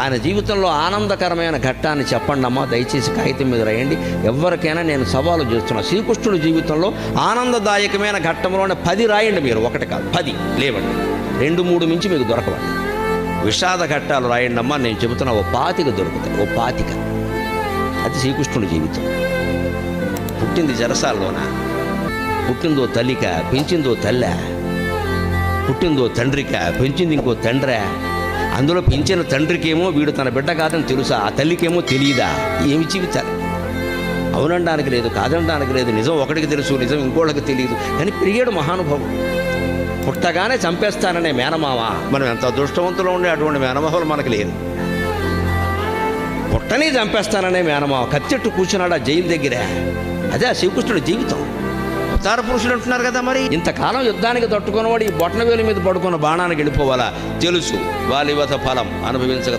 ఆయన జీవితంలో ఆనందకరమైన ఘట్టాన్ని చెప్పండి అమ్మా, దయచేసి కాగితం మీద రాయండి. ఎవరికైనా నేను సవాలు చేస్తున్నా. శ్రీకృష్ణుడి జీవితంలో ఆనందదాయకమైన ఘట్టంలోనే 10 రాయండి. మీరు 1 కాదు 10 లేవండి. 2, 3 మించి మీకు దొరకవండి. విషాద ఘట్టాలు రాయండి అమ్మా, నేను చెబుతున్నా 25 దొరుకుతాయి. 25. అది శ్రీకృష్ణుడి జీవితం. పుట్టింది జరసాల్లోన, పుట్టిందో తల్లిక, పెంచిందో తల్లె, పుట్టిందో తండ్రిక, పెంచింది ఇంకో తండ్రే. అందులో పెంచిన తండ్రికేమో వీడు తన బిడ్డ కాదని తెలుసా, ఆ తల్లికేమో తెలియదా? ఏమి జీవితాలు! అవునడానికి లేదు, కాదనడానికి లేదు. నిజం ఒకటికి తెలుసు, నిజం ఇంకోళ్ళకి తెలియదు. కానీ పెరిగాడు మహానుభావుడు. పుట్టగానే చంపేస్తాననే మేనమామ. మనం ఎంత అదృష్టవంతులు ఉండే అటువంటి మేనమామలు మనకు లేదు. పుట్టని చంపేస్తాననే మేనమామ కత్తెట్టు కూర్చున్నాడు ఆ జైలు దగ్గర. అదే ఆ శ్రీకృష్ణుడి జీవితం. అవతార పురుషుడు అంటున్నారు కదా. మరి ఇంతకాలం యుద్ధానికి తట్టుకున్నవాడు ఈ బొట్టనవేలు మీద పడుకున్న బాణానికి వెళ్ళిపోవాలా? తెలుసు వాలివత ఫలం అనుభవించక